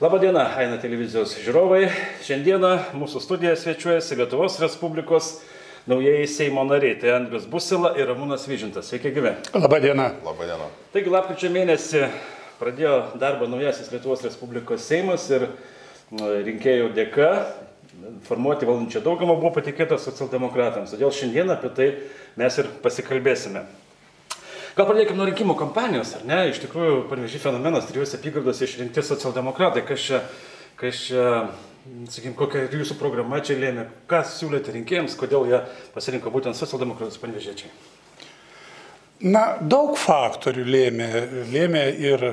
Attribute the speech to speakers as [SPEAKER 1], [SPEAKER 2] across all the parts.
[SPEAKER 1] Labadiena, Aina televizijos žiūrovai. Šiandieną mūsų studijoje svečiuojasi Lietuvos Respublikos naujieji Seimo nariai. Tai Andrius Busila ir Ramūnas Vyžintas. Sveiki, gyvi.
[SPEAKER 2] Labadiena.
[SPEAKER 3] Labadiena.
[SPEAKER 1] Taigi, lapkričio mėnesį pradėjo darbą naujasis Lietuvos Respublikos Seimas ir rinkėjų dėka formuoti valdančią daugumą buvo patikėta socialdemokratams. Todėl šiandien apie tai mes ir pasikalbėsime. Gal pradėkime nuo rinkimų kampanijos, ar ne? Iš tikrųjų, Panevėžy fenomenas, 3 apygardose išrinkti socialdemokratai. Kas čia, sakykime, kokia jūsų programa čia lėmė? Ką siūlėte rinkėjams, kodėl jie pasirinko būtent socialdemokratus panevėžiečiai?
[SPEAKER 2] Na, daug faktorių lėmė ir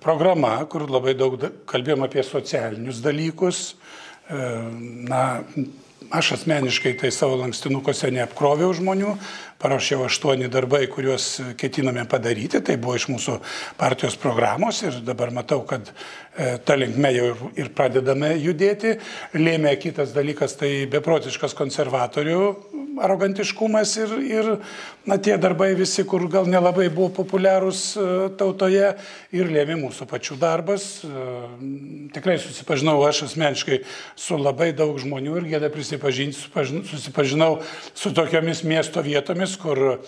[SPEAKER 2] programa, kur labai daug kalbėjom apie socialinius dalykus. Na, aš asmeniškai tai savo lankstinukuose neapkroviau žmonių, parašiau 8 darbai, kuriuos ketiname padaryti, tai buvo iš mūsų partijos programos ir dabar matau, kad ta linkme jau ir pradedame judėti. Lėmė kitas dalykas, tai beprotiškas konservatorių arogantiškumas ir na, tie darbai visi, kur gal nelabai buvo populiarūs tautoje ir lėmė mūsų pačių darbas. Tikrai susipažinau aš asmeniškai su labai daug žmonių ir gėda prisipažinti, susipažinau su tokiomis miesto vietomis, kur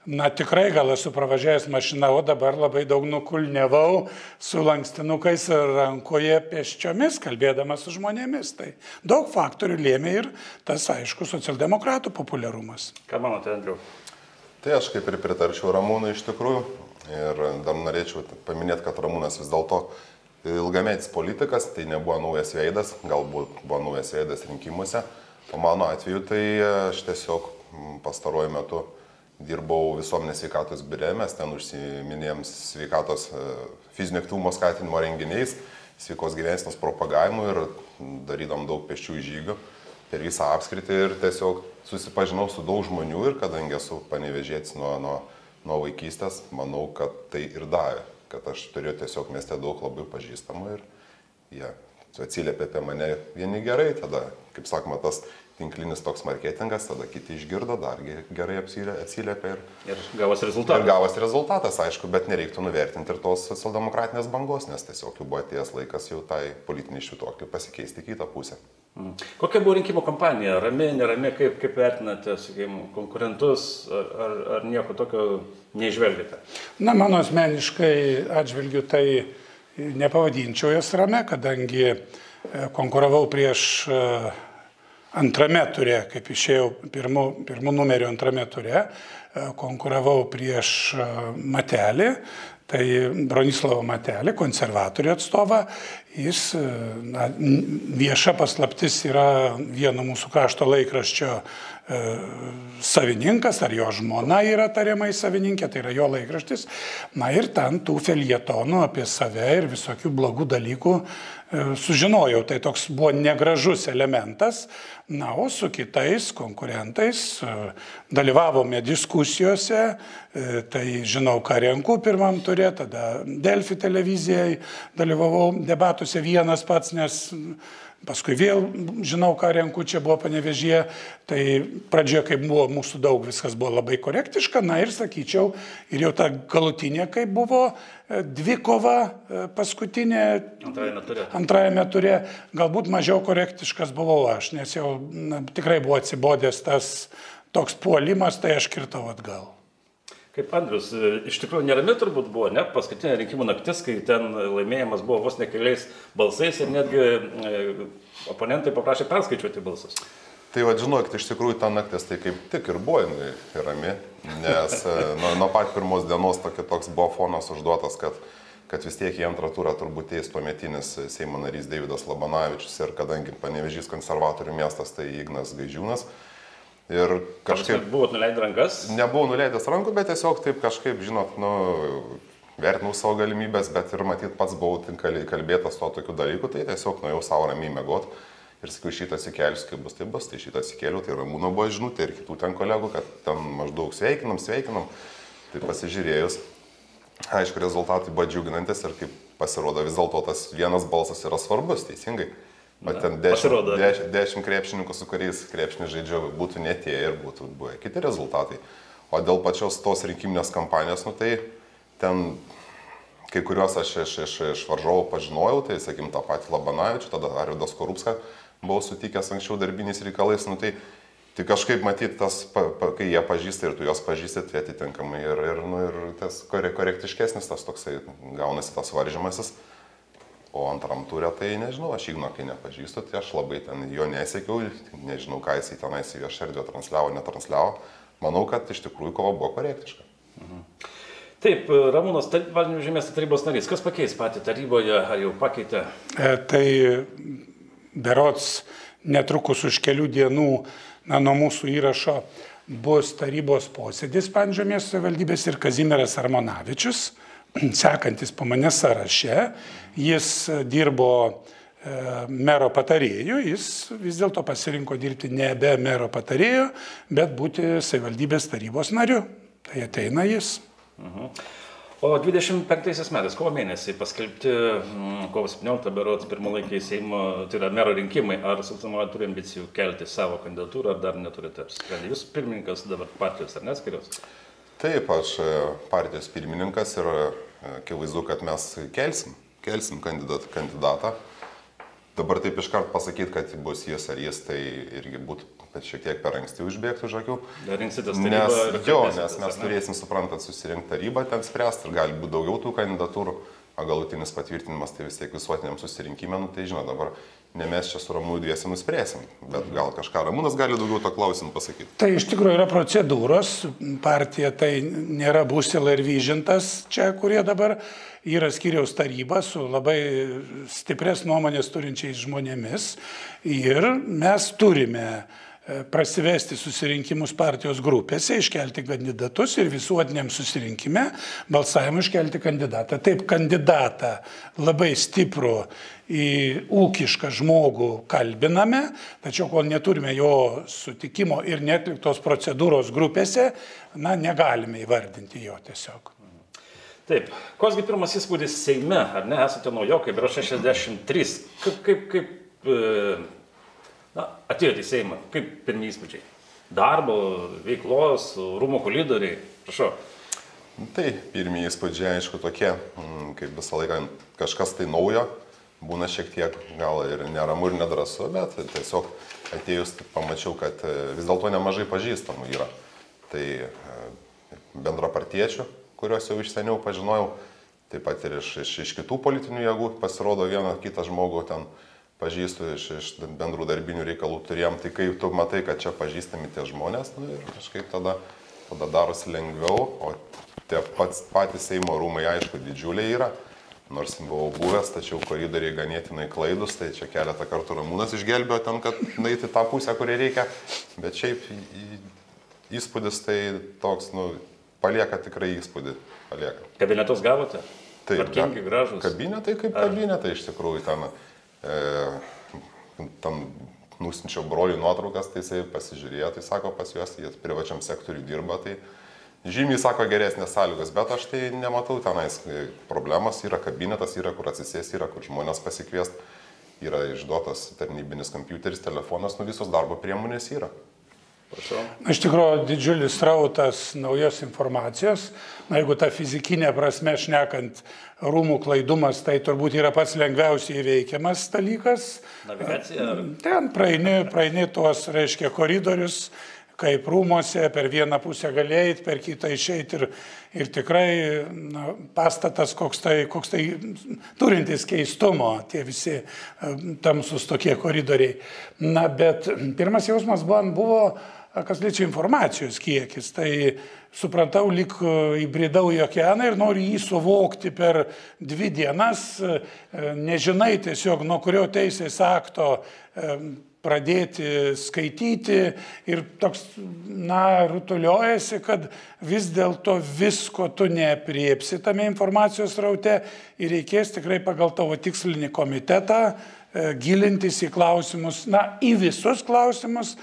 [SPEAKER 2] na, tikrai gal esu pravažiavęs mašiną, o dabar labai daug nukulnevau su lankstinukais rankoje pėsčiomis, kalbėdamas su žmonėmis. Tai daug faktorių lėmė ir tas, aišku, socialdemokratų populiarumas.
[SPEAKER 1] Ką manote, Andriau?
[SPEAKER 3] Tai aš kaip ir pritarčiau Ramūnui iš tikrųjų. Ir dar norėčiau paminėti, kad Ramūnas vis dėlto ilgametis politikas, tai nebuvo naujas veidas, galbūt buvo naujas veidas rinkimuose. O mano atveju tai aš tiesiog pastaruoju metu dirbau visuomenės sveikatos biure, mes ten užsiminėjom sveikatos fizinio aktyvumo skatinimo renginiais, sveikos gyvensenos propagavimu ir darydom daug pėsčiųjų žygių per visą apskritį ir tiesiog susipažinau su daug žmonių ir kadangi esu panevėžietis nuo vaikystės, manau, kad tai ir davė, kad aš turiu tiesiog mieste daug labai pažįstamų ir jie atsiliepė apie mane vieni gerai, tada, kaip sakoma, tas tinklinis toks marketingas, tada kiti išgirdo, dar gerai atsiliepė
[SPEAKER 1] ir gavosi rezultatas.
[SPEAKER 3] Ir gavosi rezultatas, aišku, bet nereiktų nuvertinti ir tos socialdemokratinės bangos, nes tiesiog jau buvo atėjęs laikas jau tai politiniai švytuokliai pasikeisti kitą pusę.
[SPEAKER 1] Kokia buvo rinkimų kampanija? Rami, nerami, kaip vertinate, sakykime, konkurentus, ar nieko tokio neižvelgėte? Na,
[SPEAKER 2] mano asmeniškai atžvilgiu tai nepavadinčiau jas rame, kadangi konkuravau prieš antrame ture, kaip išėjau pirmų numerių antrame ture, konkuravau prieš Matelį, tai Bronislavą Matelį, konservatorių atstovą. Jis, na, vieša paslaptis, yra vieno mūsų krašto laikraščio savininkas, ar jo žmona yra tariamai savininkė, tai yra jo laikraštis. Na ir ten tų feljetonų apie save ir visokių blogų dalykų sužinojau. Tai toks buvo negražus elementas. Na, o su kitais konkurentais dalyvavome diskusijose, tai žinau, ką renku pirmam ture, tada Delfi televizijai dalyvavau debatuose vienas pats, nes paskui vėl žinau, ką renku, čia buvo Panevėžyje, tai pradžioje, kaip buvo mūsų daug, viskas buvo labai korektiška, na ir sakyčiau, ir jau ta galutinė, kaip buvo dvikova paskutinė antrajame ture, galbūt mažiau korektiškas buvau aš, nes jau tikrai buvo atsibodęs tas toks puolimas, tai aš kirtau atgal.
[SPEAKER 1] Kaip Andrius, iš tikrųjų nerami turbūt buvo, ne? Paskutinė rinkimų naktis, kai ten laimėjimas buvo vos ne keliais balsais ir netgi oponentai paprašė perskaičiuoti balsus.
[SPEAKER 3] Tai va, žinokit, iš tikrųjų ta naktis tai kaip tik ir buvo rami, nes nuo pat pirmos dienos toks buvo fonas užduotas, kad vis tiek į antrą turą turbūt eis tuometinis Seimo narys Deividas Labanavičius ir kadangi Panevėžys konservatorių miestas, tai Ignas Gaižiūnas. Ir kažkaip...
[SPEAKER 1] Buvot nuleidę rankas?
[SPEAKER 3] Nebuvau nuleidęs rankų, bet tiesiog taip kažkaip, žinot, vertinau savo galimybės, bet ir matyt pats buvau kalbėtas to tokių dalykų, tai tiesiog nuėjau savo ramiai miegot ir sakiau, šitą atsikėlius, kaip bus, tai šitą atsikėliau, tai Ramūno buvo žinutė ir kitų ten kolegų, kad ten maždaug sveikinam, tai pasižiūrėjus, aišku, rezultatai buvo džiuginantis ir kaip pasirodo vis dėlto tas vienas balsas yra svarbus, teisingai. O ten 10 krepšininkų, su kuriais krepšinį žaidžiau, būtų netėję ir būtų buvę kiti rezultatai. O dėl pačios tos rinkiminės kampanijos, tai ten kai kuriuos aš iš varžovų pažinojau, tai, sakykim, tą patį Labanavičių, tada Arvydas Skorupską buvau sutikęs anksčiau darbiniais reikalais, nu tai kažkaip matyti tas, kai jie pažįsta ir tu juos pažįsti, tai atitinkamai ir tas korektiškesnis tas toksai gaunasi tas varžymasis. O antram turė, tai nežinau, aš Igno, kai nepažįstu, tai aš labai ten jo nesiekiau, nežinau, ką jisai tenais į viešą erdvę transliavo, netransliavo. Manau, kad iš tikrųjų kova buvo korektiška.
[SPEAKER 1] Taip, Ramūnas, Valmiežio miesto tarybos narys, kas pakeis patį taryboje, ar jau pakeitė?
[SPEAKER 2] Tai berods netrukus už kelių dienų nuo mūsų įrašo bus tarybos posėdis Panevėžio miesto savivaldybės ir Kazimieras Armonavičius, sekantis po manęs sąraše. Jis dirbo mero patarėjų, jis vis dėlto pasirinko dirbti nebe mero patarėjų, bet būti savivaldybės tarybos nariu. Tai ateina jis.
[SPEAKER 1] O 25 metais, kovo mėnesį paskelbti, kovo 17 berods pirmalaikiai Seimo, tai yra mero rinkimai, ar socialdemokratai turi ambicijų kelti savo kandidatūrą, ar dar neturite apsisprendę? Jūs pirmininkas dabar partijos, ar neskiriaus?
[SPEAKER 3] Taip, aš partijos pirmininkas ir akivaizdu, kad mes kelsim kandidatą. Dabar taip iškart pasakyti, kad bus jis ar jis, tai irgi būtų šiek tiek per anksti užbėgti už akių.
[SPEAKER 1] Dar rinksitės tarybą?
[SPEAKER 3] Nes mes turėsim, suprantat, susirinkti tarybą, ten spręsti ir gali būti daugiau tų kandidatūrų, o galutinis patvirtinimas tai vis tiek visuotiniam susirinkime, tai žinot, dabar ne mes čia su Ramūnu dviesi nuspręsim, bet gal kažką Ramūnas gali daugiau to klausimų pasakyti.
[SPEAKER 2] Tai iš tikrųjų yra procedūros, partija tai nėra Busila ir Vyžintas čia, kurie dabar yra skyriaus taryba su labai stiprias nuomonės turinčiais žmonėmis ir mes turime prasivesti susirinkimus partijos grupėse, iškelti kandidatus ir visuotiniam susirinkime balsavimui iškelti kandidatą. Taip, kandidatą labai stiprų į ūkišką žmogų kalbiname, tačiau kol neturime jo sutikimo ir netliktos procedūros grupėse, negalime įvardinti jo tiesiog.
[SPEAKER 1] Taip, kosgi pirmas įspūdis Seime, ar ne, esate naujokai, yra 63. Kaip atėjote į Seimą, kaip pirmi įspūdžiai? Darbo, veiklos, rūmų koridoriai, prašau.
[SPEAKER 3] Tai pirmi įspūdžiai, aišku, tokie, kaip visą laiką kažkas tai naujo, būna šiek tiek gal ir neramu ir nedrąsu, bet tiesiog atėjus pamačiau, kad vis dėlto nemažai pažįstamų yra. Tai bendrapartiečių, kuriuos jau iš seniau pažinojau, taip pat ir iš kitų politinių jėgų pasirodo vieną kitą žmogų ten pažįstu, iš bendrų darbinių reikalų turėjom, tai kai tu matai, kad čia pažįstami tie žmonės, ir kažkaip tada darosi lengviau, o tie patys Seimo rūmai, aišku, didžiuliai yra, nors buvau buvęs, tačiau koridoriai ganėtinai klaidus, tai čia keletą kartų Ramūnas išgelbėjo ten, kad nueiti tą pusę, kurią reikia, bet šiaip įspūdis tai toks, palieka tikrai įspūdį.
[SPEAKER 1] Kabinetus gavote?
[SPEAKER 3] Taip,
[SPEAKER 1] tvarkingi, gražūs.
[SPEAKER 3] Kabinetai kaip kabinetai iš tikrųjų ten nusinčiau broliui nuotraukas, tai jisai pasižiūrėjo, tai sako pas juos, jie privačiam sektoriui dirba, tai žymiai sako geresnės sąlygos, bet aš tai nematau tenais problemas, yra kabinetas, yra kur atsisės, yra kur žmonės pasikviest, yra išduotas tarnybinis kompiuteris, telefonas, visos darbo priemonės yra.
[SPEAKER 2] Iš tikrųjų, didžiulis srautas naujos informacijos. Jeigu tą fizikinę prasme šnekant, rūmų klaidumas, tai turbūt yra pats lengviausiai įveikiamas dalykas.
[SPEAKER 1] Navigacija?
[SPEAKER 2] Ten praeini tuos, reiškia, koridorius, kaip rūmose, per vieną pusę galėjai, per kitą išeiti ir tikrai pastatas koks tai turintis keistumo, tie visi tamsus tokie koridoriai. Bet pirmas jausmas buvo kas liečia informacijos kiekis, tai suprantau, lyg įbridau į okeaną ir noriu jį suvokti per 2 dienas, nežinai tiesiog nuo kurio teisės akto pradėti skaityti ir toks, rutuliojasi, kad vis dėlto visko tu neapriepsi tame informacijos raute ir reikės tikrai pagal tavo tikslinį komitetą gilintis į klausimus, į visus klausimus,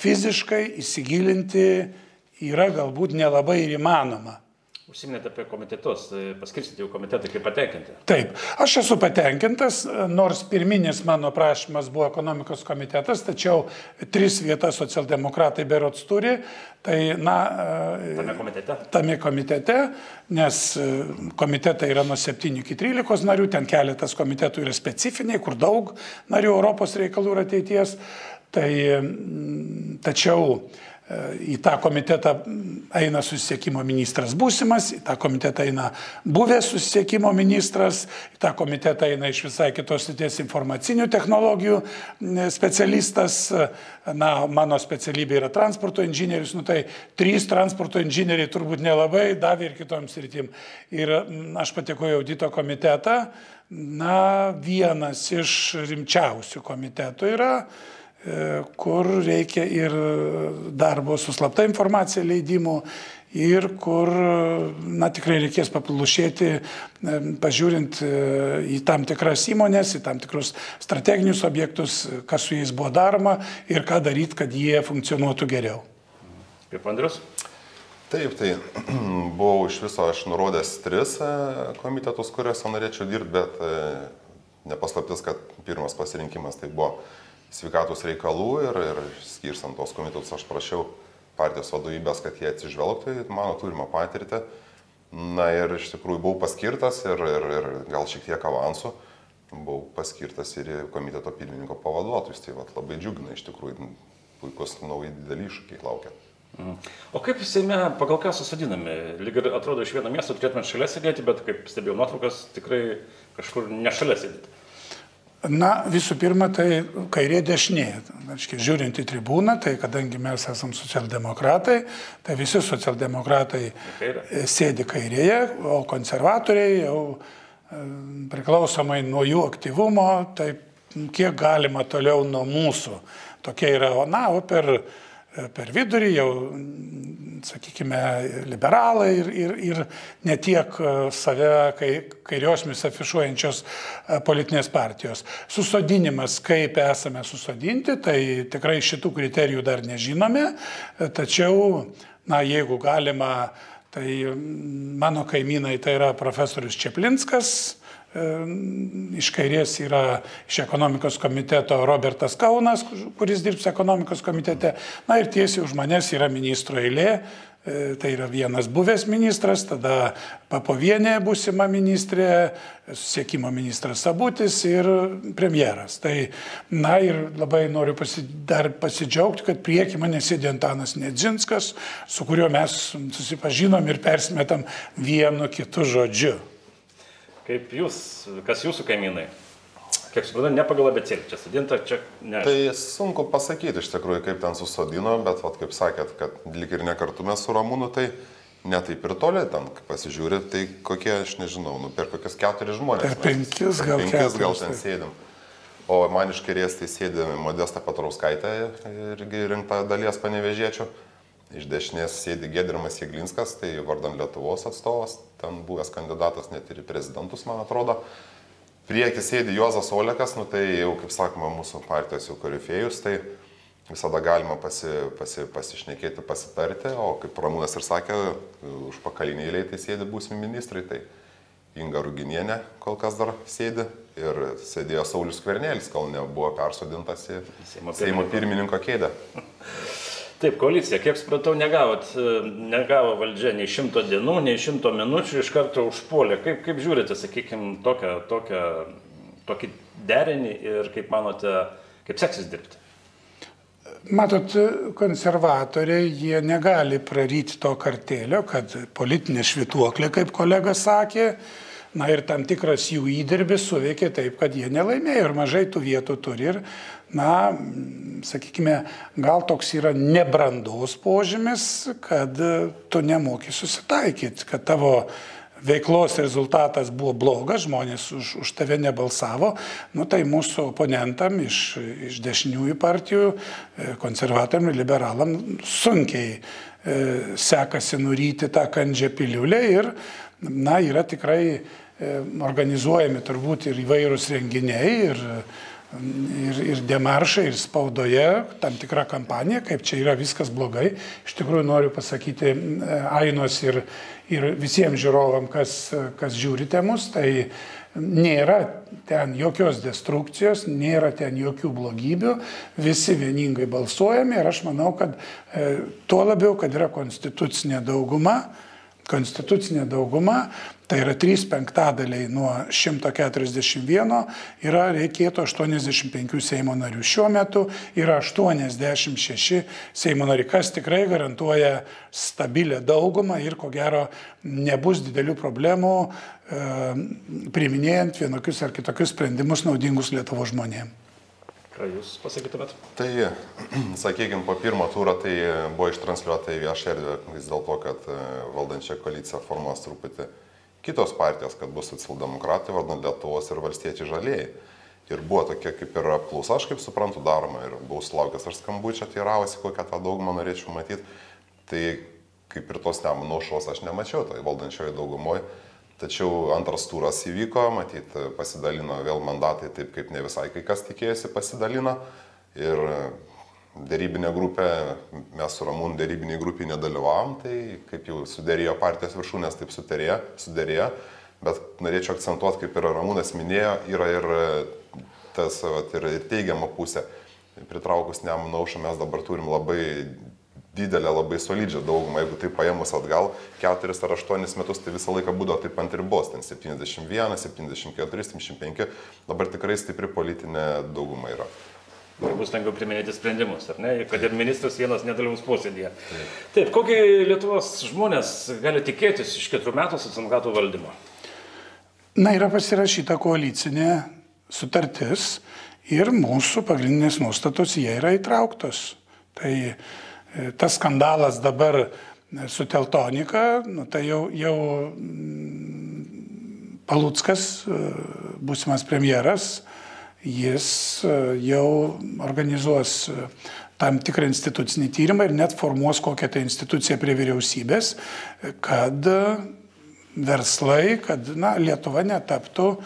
[SPEAKER 2] fiziškai įsigilinti yra galbūt nelabai ir įmanoma.
[SPEAKER 1] Užsiminėte apie komitetus, paskirstyti jau komitetai, kaip patenkinti.
[SPEAKER 2] Taip, aš esu patenkintas, nors pirminis mano prašymas buvo ekonomikos komitetas, tačiau 3 vietas socialdemokratai berods turi, tai, tame komitete, nes komitetai yra nuo 7 iki 13 narių, ten keletas komitetų yra specifiniai, kur daug narių Europos reikalų ir ateities, tačiau į tą komitetą eina susisiekimo ministras būsimas, į tą komitetą eina buvęs susisiekimo ministras, į tą komitetą eina iš visai kitos srities informacinių technologijų specialistas, mano specialybė yra transporto inžinierius, tai 3 transporto inžinieriai turbūt nelabai davė ir kitoms sritim. Ir aš patekau į audito komitetą, vienas iš rimčiausių komitetų yra, kur reikia ir darbo su slapta informacija leidimų ir kur tikrai reikės paplušėti, pažiūrint į tam tikras įmonės, į tam tikrus strateginius objektus, kas su jais buvo daroma ir ką daryti, kad jie funkcionuotų geriau.
[SPEAKER 1] Kaip Andrius?
[SPEAKER 3] Taip, tai buvau iš viso aš nurodęs 3 komitetus, kuriuose norėčiau dirbti, bet nepaslaptis, kad pirmas pasirinkimas tai buvo sveikatos reikalų ir skirstant tos komitetus aš prašiau partijos vadovybės, kad jie atsižvelgtų į mano turimą patirtį. Ir iš tikrųjų buvau paskirtas ir gal šiek tiek avansų buvau paskirtas ir į komiteto pirmininko pavaduotojus. Tai labai džiugina, iš tikrųjų puikus nauji dideli iššūkiai laukia.
[SPEAKER 1] O kaip Seime pagal ką susadinami? Lyg ir atrodo iš vieno miesto turėtume šalia sėdėti, bet kaip stebėjau nuotraukas, tikrai kažkur ne šalia sėdėti.
[SPEAKER 2] Visų pirma, tai kairė dešinė. Žiūrint į tribūną, tai kadangi mes esam socialdemokratai, tai visi socialdemokratai sėdi kairėje, o konservatoriai jau priklausomai nuo jų aktyvumo, tai kiek galima toliau nuo mūsų. Tokia yra, o per vidurį jau, sakykime, liberalai ir ne tiek save kairiosmis afišuojančios politinės partijos. Susodinimas, kaip esame susodinti, tai tikrai šitų kriterijų dar nežinome, tačiau, jeigu galima, tai mano kaimynai tai yra profesorius Čeplinskas, iš kairės yra iš ekonomikos komiteto Robertas Kaunas, kuris dirbs ekonomikos komitete. Ir tiesiai už manęs yra ministro eilė, tai yra vienas buvęs ministras, tada Papovienė būsima ministrė, susisiekimo ministras Sabutis ir premjeras. Tai, ir labai noriu dar pasidžiaugti, kad prieky mane sėdė Antanas Nedzinskas, su kuriuo mes susipažinom ir persimetam vienu kitu žodžiu.
[SPEAKER 1] Kaip jūs, kas jūsų kaimynai? Kiek suprantu, ne pagal abėcėlį čia sodinta, čia ne.
[SPEAKER 3] Tai sunku pasakyti iš tikrųjų, kaip ten susodino, bet kaip sakėt, kad lyg ir ne kartu mes su Ramūnu, tai ne taip ir toli ten pasižiūri, tai kokie, aš nežinau, per kokius 4 žmonės.
[SPEAKER 2] Per 5 gal 4.
[SPEAKER 3] Gal ten sėdim. O man iš kairės tai sėdi Modesta Petrauskaitė, irgi rinkta dalies panevėžiečių. Iš dešinės sėdi Giedrimas Jeglinskas, tai vardan Lietuvos atstovas, ten buvęs kandidatas net ir į prezidentus, man atrodo. Priekį sėdi Juozas Olekas, tai jau, kaip sakoma, mūsų partijos jau korifėjus, tai visada galima pasišnekėti, pasitarti, o kaip Ramūnas ir sakė, už pakaliniai eilėj tai sėdi būsimi ministrai, tai Inga Ruginienė kol kas dar sėdi ir sėdėjo Saulius Skvernelis, kol nebuvo persodintas į Seimo pirmininko kėdę.
[SPEAKER 1] Taip, koalicija, kiek supratau, negavo valdžia nei 100 dienų, nei 100 minučių, iš karto užpuolė. Kaip žiūrite, sakykime, tokį derinį ir kaip manote, kaip seksis dirbti?
[SPEAKER 2] Matot, konservatoriai, jie negali praryti to kartėlio, kad politinė švytuoklė, kaip kolega sakė, ir tam tikras jų įdirbis suveikė taip, kad jie nelaimėjo ir mažai tų vietų turi. Ir, sakykime, gal toks yra nebrandos požymis, kad tu nemoki susitaikyti, kad tavo veiklos rezultatas buvo blogas, žmonės už tave nebalsavo. Tai mūsų oponentam iš dešiniųjų partijų, konservatoriam ir liberalam sunkiai sekasi nuryti tą kandžią piliulę ir yra tikrai organizuojami turbūt ir įvairūs renginiai ir ir demaršai, ir spaudoje tam tikra kampanija, kaip čia yra viskas blogai. Iš tikrųjų noriu pasakyti Ainos ir visiems žiūrovam, kas žiūrite mus, tai nėra ten jokios destrukcijos, nėra ten jokių blogybių, visi vieningai balsuojame ir aš manau, kad tuo labiau, kad yra konstitucinė dauguma, tai yra 3/5 nuo 141, reikėtų 85 Seimo narių. Šiuo metu yra 86 Seimo nariai, kas tikrai garantuoja stabilę daugumą ir ko gero nebus didelių problemų priiminėjant vienokius ar kitokius sprendimus naudingus Lietuvos žmonėms.
[SPEAKER 1] Ką jūs pasakytumėt?
[SPEAKER 3] Tai, sakykime, po pirmo turo tai buvo ištransliuota į viešą erdvę vis dėlto, kad valdančią koaliciją formuos truputį kitos partijos, kad bus socialdemokratai, vardan Lietuvos ir valstiečiai žalieji. Ir buvo tokia kaip ir apklausa, aš kaip suprantu, daroma ir buvau sulaukęs aš skambučio, teiravosi, kokią tą daugumą norėčiau matyti. Tai kaip ir tos Nemuno aušros aš nemačiau, tai valdančioje daugumoje. Tačiau antras turas įvyko, matyt, pasidalino vėl mandatai taip, kaip ne visai kai kas tikėjosi pasidalino. Ir dėrybinė grupė, mes su Ramūnu dėrybiniai grupiai nedalyvavom, tai kaip jau suderėjo partijos viršūnės, taip suderėjo. Bet norėčiau akcentuoti, kaip ir Ramūnas minėjo, yra ir tas ir teigiama pusė. Pritraukus Nemuno aušrą mes dabar turim labai didelę, labai solidžią daugumą, jeigu tai paėmus atgal 4 ar 8 metus, tai visą laiką būdavo taip ant ribos, ten 71, 74, 75, dabar tikrai stipri politinė dauguma yra.
[SPEAKER 1] Ir bus lengviau priminėti sprendimus, ar ne, kad ir ministras vienas nedalyvaus posėdėje. Taip, kokį Lietuvos žmonės gali tikėtis iš 4 metų socialdemokratų valdymo?
[SPEAKER 2] Na, yra pasirašyta koalicinė sutartis ir mūsų pagrindinės nuostatos jie yra įtrauktos. Tai tas skandalas dabar su Teltonika, tai jau Paluckas, būsimas premjeras, jis jau organizuos tam tikrą institucinį tyrimą ir net formuos kokią tai instituciją prie vyriausybės, kad verslai, kad Lietuva netaptų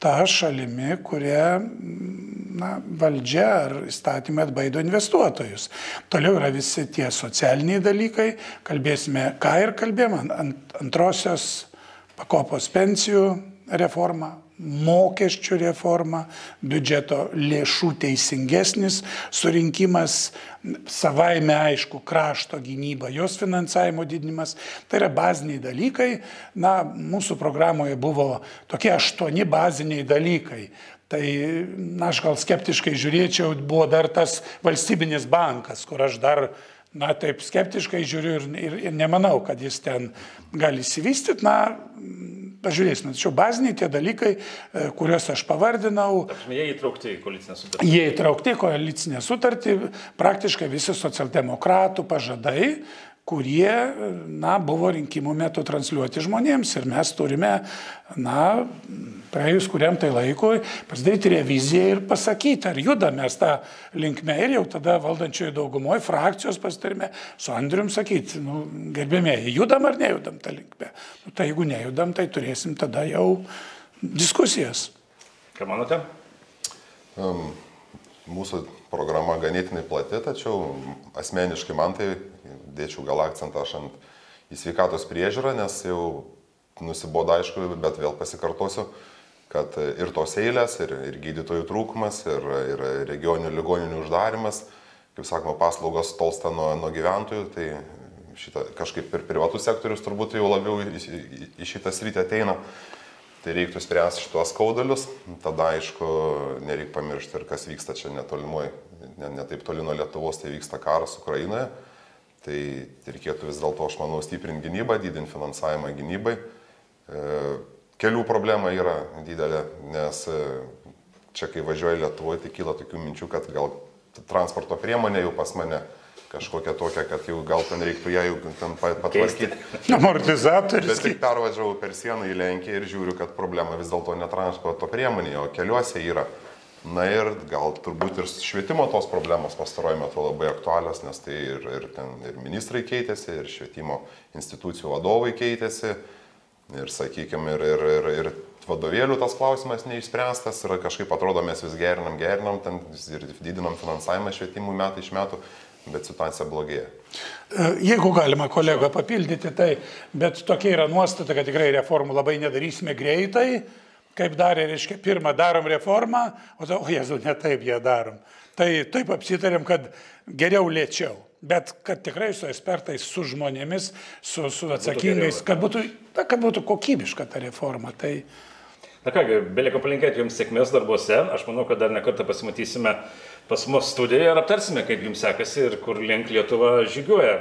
[SPEAKER 2] tą šalimi, kurie valdžia ar įstatymai atbaido investuotojus. Toliau yra visi tie socialiniai dalykai, kalbėsime, ką ir kalbėjome, antrosios pakopos pensijų reforma, mokesčių reforma, biudžeto lėšų teisingesnis surinkimas, savaime aišku krašto gynyba, jos finansavimo didinimas. Tai yra baziniai dalykai. Mūsų programoje buvo tokie 8 baziniai dalykai. Tai aš gal skeptiškai žiūrėčiau, buvo dar tas valstybinis bankas, kur aš dar taip skeptiškai žiūriu ir nemanau, kad jis ten gali įsivystyti. Pažiūrėsime, tačiau baziniai tie dalykai, kuriuos aš pavardinau.
[SPEAKER 1] Jie įtraukti į koalicinę sutartį.
[SPEAKER 2] Jie įtraukti į koalicinę sutartį, praktiškai visi socialdemokratų pažadai, kurie, buvo rinkimų metu transliuoti žmonėms. Ir mes turime, praėjus kuriam tai laikui, pasidaryti reviziją ir pasakyti, ar judame mes tą linkmę. Ir jau tada valdančioje daugumoje frakcijos pasitarime su Andrium sakyti, gerbėmėjai, judam ar nejudam tą linkmę. Tai jeigu nejudam, tai turėsim tada jau diskusijas.
[SPEAKER 1] Ką manote?
[SPEAKER 3] Mūsų programa ganėtinai plati, tačiau asmeniškai man tai dėčiau gal akcentą aš į sveikatos priežiūrą, nes jau nusibodo aišku, bet vėl pasikartosiu, kad ir tos eilės, ir gydytojų trūkumas, ir regioninių ligoninių uždarimas, kaip sakoma, paslaugos tolsta nuo gyventojų, tai kažkaip ir privatus sektorius turbūt jau labiau į šitą sritį ateina. Tai reiktų spręsti šitos skaudalius, tada aišku, nereik pamiršti ir kas vyksta čia netolimoje, ne taip toli nuo Lietuvos, tai vyksta karas Ukrainoje. Tai reikėtų vis dėlto, aš manau, stiprinti gynybą, didinti finansavimą gynybai. Kelių problema yra didelė, nes čia kai važiuoja Lietuvoje, tai kyla tokių minčių, kad gal transporto priemonė jau pas mane kažkokia tokia, kad jau gal ten reiktų ją jau ten patvarkyti.
[SPEAKER 2] Amortizatorius.
[SPEAKER 3] Bet tik pervažiavau per sieną į Lenkiją ir žiūriu, kad problema vis dėlto ne transporto priemonė, o keliuose yra. Ir gal turbūt ir švietimo tos problemos pastaruoju metu labai aktualios, nes tai ir ministrai keitėsi, ir švietimo institucijų vadovai keitėsi, ir, sakykime, ir vadovėlių tas klausimas neišspręstas ir kažkaip atrodo mes vis gerinam, ten ir didinam finansavimą švietimui metai iš metų, bet situacija blogėja.
[SPEAKER 2] Jeigu galima kolegą papildyti, tai, bet tokia yra nuostata, kad tikrai reformų labai nedarysime greitai, kaip darė, reiškia, pirmą darom reformą, o Jėzu, ne taip ją darom. Tai taip apsitarėm, kad geriau lėčiau, bet kad tikrai su ekspertais, su žmonėmis, su atsakingais, kad būtų kokybiška ta reforma. Tai...
[SPEAKER 1] Na kągi, belieka palinkėti jums sėkmės darbuose. Aš manau, kad dar nekartą pasimatysime pas mus studijoje ir aptarsime, kaip jums sekasi ir kur link Lietuva žygiuoja.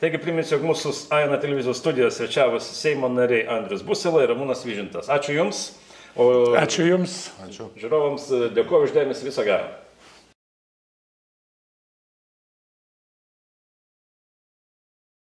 [SPEAKER 1] Taigi priminsiu, jog mūsų AINA televizijos studijoje svečiavosi Seimo nariai Andrius Busila ir Ramūnas Vyžintas. Ačiū jums.
[SPEAKER 2] Ačiū jums.
[SPEAKER 3] Ačiū.
[SPEAKER 1] Žiūrovams dėkuoju už dėmesį, viso gero.